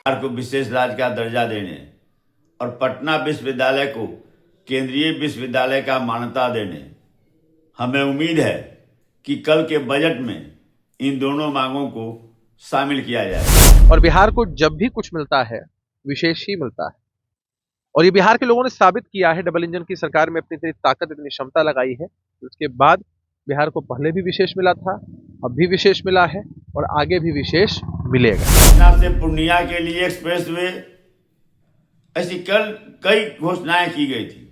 बिहार को विशेष राज्य का दर्जा देने और पटना विश्वविद्यालय को केंद्रीय विश्वविद्यालय का मान्यता देने हमें उम्मीद है कि कल के बजट में इन दोनों मांगों को शामिल किया जाए। और बिहार को जब भी कुछ मिलता है विशेष ही मिलता है। और ये बिहार के लोगों ने साबित किया है। डबल इंजन की सरकार में अपनी इतनी ताकत, इतनी क्षमता लगाई है। उसके बाद बिहार को पहले भी विशेष मिला था, अब भी विशेष मिला है और आगे भी विशेष मिलेगा। पटना से पूर्णिया के लिए एक्सप्रेसवे, ऐसी कल कई घोषणाएं की गई थी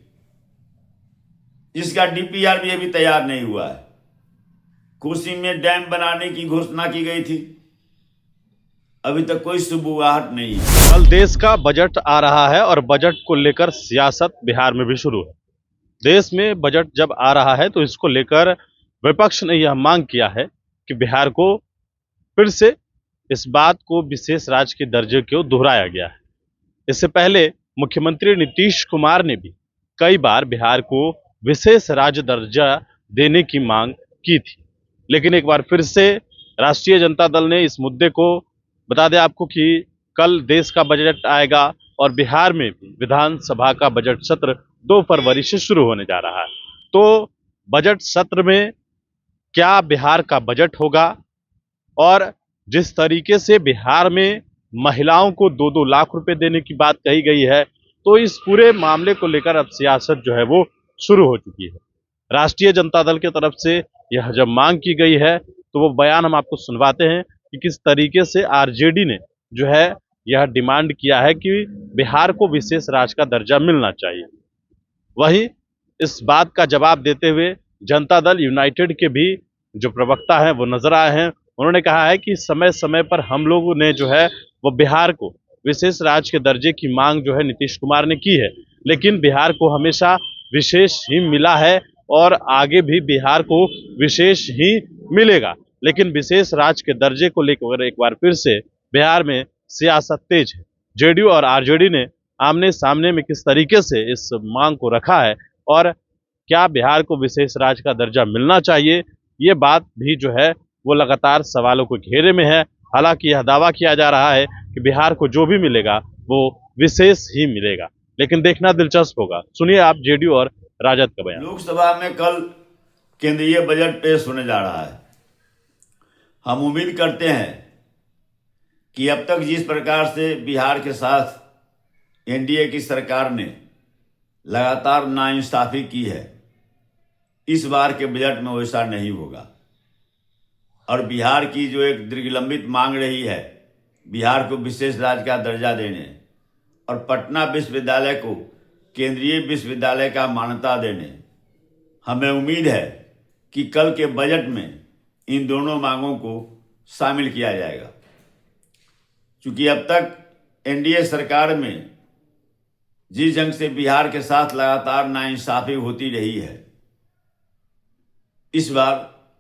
जिसका डीपीआर भी अभी तैयार नहीं हुआ है। कोसी में डैम बनाने की घोषणा की गई थी, अभी तक कोई शुरुआत नहीं है। कल देश का बजट आ रहा है और बजट को लेकर सियासत बिहार में भी शुरू है। देश में बजट जब आ रहा है तो इसको लेकर विपक्ष ने यह मांग किया है कि बिहार को फिर से इस बात को विशेष राज्य के दर्जे को दोहराया गया है। इससे पहले मुख्यमंत्री नीतीश कुमार ने भी कई बार बिहार को विशेष राज्य दर्जा देने की मांग की थी, लेकिन एक बार फिर से राष्ट्रीय जनता दल ने इस मुद्दे को, बता दें आपको कि कल देश का बजट आएगा और बिहार में भी विधानसभा का बजट सत्र 2 फरवरी से शुरू होने जा रहा है। तो बजट सत्र में क्या बिहार का बजट होगा और जिस तरीके से बिहार में महिलाओं को 2-2 लाख रुपए देने की बात कही गई है, तो इस पूरे मामले को लेकर अब सियासत जो है वो शुरू हो चुकी है। राष्ट्रीय जनता दल की तरफ से यह जब मांग की गई है तो वो बयान हम आपको सुनवाते हैं कि किस तरीके से आरजेडी ने जो है यह डिमांड किया है कि बिहार को विशेष राज्य का दर्जा मिलना चाहिए। वहीं इस बात का जवाब देते हुए जनता दल यूनाइटेड के भी जो प्रवक्ता हैं वो नजर आए हैं। उन्होंने कहा है कि समय समय पर हम लोगों ने जो है वो बिहार को विशेष राज्य के दर्जे की मांग जो है नीतीश कुमार ने की है, लेकिन बिहार को हमेशा विशेष ही मिला है और आगे भी बिहार को विशेष ही मिलेगा। लेकिन विशेष राज्य के दर्जे को लेकर एक बार फिर से बिहार में सियासत तेज है। जेडीयू और आरजेडी ने आमने सामने में किस तरीके से इस मांग को रखा है और क्या बिहार को विशेष राज्य का दर्जा मिलना चाहिए, ये बात भी जो है वो लगातार सवालों को घेरे में है। हालांकि यह दावा किया जा रहा है कि बिहार को जो भी मिलेगा वो विशेष ही मिलेगा, लेकिन देखना दिलचस्प होगा। सुनिए आप जेडीयू और राजद का बयान। लोकसभा में कल केंद्रीय बजट पेश होने जा रहा है। हम उम्मीद करते हैं कि अब तक जिस प्रकार से बिहार के साथ एनडीए की सरकार ने लगातार नाइंसाफी की है, इस बार के बजट में वैसा नहीं होगा। और बिहार की जो एक दीर्घलंबित मांग रही है, बिहार को विशेष राज्य का दर्जा देने और पटना विश्वविद्यालय को केंद्रीय विश्वविद्यालय का मान्यता देने, हमें उम्मीद है कि कल के बजट में इन दोनों मांगों को शामिल किया जाएगा। क्योंकि अब तक एनडीए सरकार में जिस ढंग से बिहार के साथ लगातार नाइंसाफी होती रही है, इस बार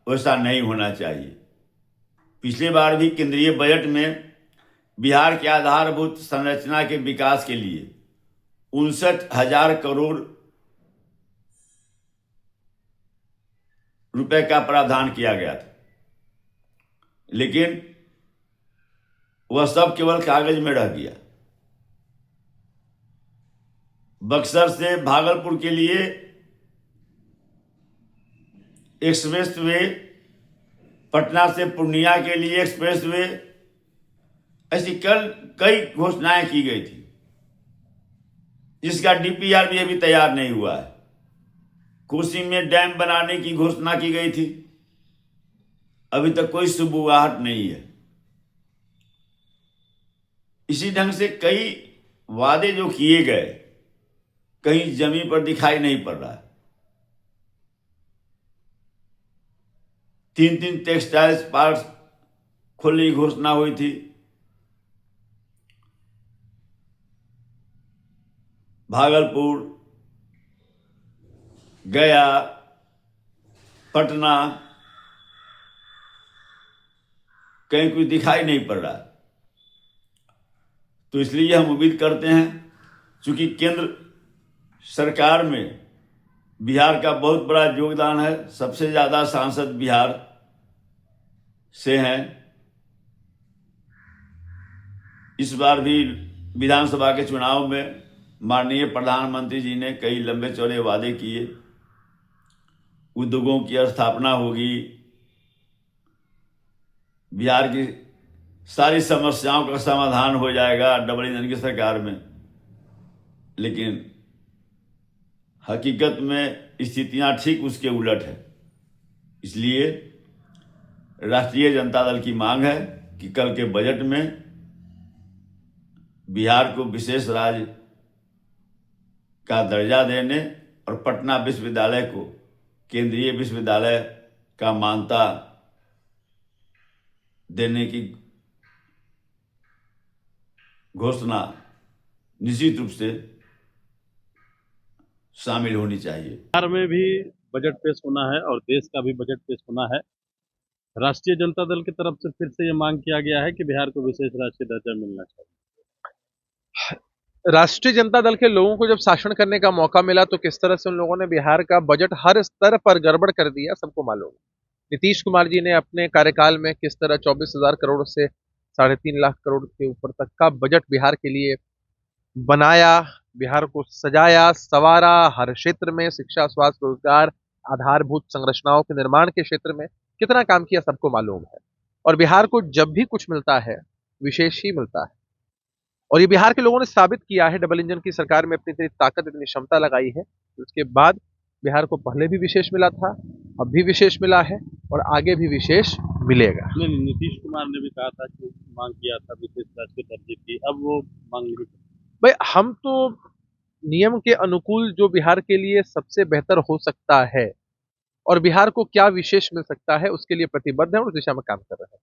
वैसा नहीं होना चाहिए। पिछले बार भी केंद्रीय बजट में बिहार के आधारभूत संरचना के विकास के लिए 59,000 करोड़ रुपए का प्रावधान किया गया था, लेकिन वह सब केवल कागज में रह गया। बक्सर से भागलपुर के लिए एक्सप्रेसवे, पटना से पूर्णिया के लिए एक्सप्रेसवे, ऐसी कल कई घोषणाएं की गई थी जिसका डीपीआर भी अभी तैयार नहीं हुआ है। कोसी में डैम बनाने की घोषणा की गई थी, अभी तक कोई शुरुआत नहीं है। इसी ढंग से कई वादे जो किए गए कहीं जमीन पर दिखाई नहीं पड़ रहा है। 3 टेक्सटाइल्स पार्क खोलने की घोषणा हुई थी, भागलपुर, गया, पटना, कहीं कुछ दिखाई नहीं पड़ रहा। तो इसलिए हम उम्मीद करते हैं, चूंकि केंद्र सरकार में बिहार का बहुत बड़ा योगदान है, सबसे ज़्यादा सांसद बिहार से हैं, इस बार भी विधानसभा के चुनाव में माननीय प्रधानमंत्री जी ने कई लंबे चौड़े वादे किए। उद्योगों की स्थापना होगी, बिहार की सारी समस्याओं का समाधान हो जाएगा डबल इंजन की सरकार में। लेकिन हकीकत में स्थितियां ठीक उसके उलट है। इसलिए राष्ट्रीय जनता दल की मांग है कि कल के बजट में बिहार को विशेष राज्य का दर्जा देने और पटना विश्वविद्यालय को केंद्रीय विश्वविद्यालय का मान्यता देने की घोषणा निश्चित रूप से शामिल होनी चाहिए। बिहार में भी बजट पेश होना है और देश का भी बजट पेश होना है। राष्ट्रीय जनता दल की तरफ से फिर से ये मांग किया गया है कि बिहार को विशेष राज्य दर्जा मिलना चाहिए। राष्ट्रीय जनता दल के लोगों को जब शासन करने का मौका मिला तो किस तरह से उन लोगों ने बिहार का बजट हर स्तर पर गड़बड़ कर दिया, सबको मालूम है। नीतीश कुमार जी ने अपने कार्यकाल में किस तरह 24,000 करोड़ से 3.5 लाख करोड़ के ऊपर तक का बजट बिहार के लिए बनाया, बिहार को सजाया, संवारा, हर क्षेत्र में शिक्षा, स्वास्थ्य, रोजगार, आधारभूत संरचनाओं के निर्माण के क्षेत्र में कितना काम किया सबको मालूम है। और बिहार को जब भी कुछ मिलता है विशेष ही मिलता है। और ये बिहार के लोगों ने साबित किया है, डबल इंजन की सरकार में अपनी इतनी ताकत, इतनी क्षमता लगाई है। उसके बाद बिहार को पहले भी विशेष मिला था, अब भी विशेष मिला है और आगे भी विशेष मिलेगा। नहीं, नीतीश कुमार ने भी कहा था कि मांग किया था विशेष राज्य के दर्जे की, अब वो मांग नहीं करते। भाई हम तो नियम के अनुकूल जो बिहार के लिए सबसे बेहतर हो सकता है और बिहार को क्या विशेष मिल सकता है उसके लिए प्रतिबद्ध है और उस दिशा में काम कर रहे हैं।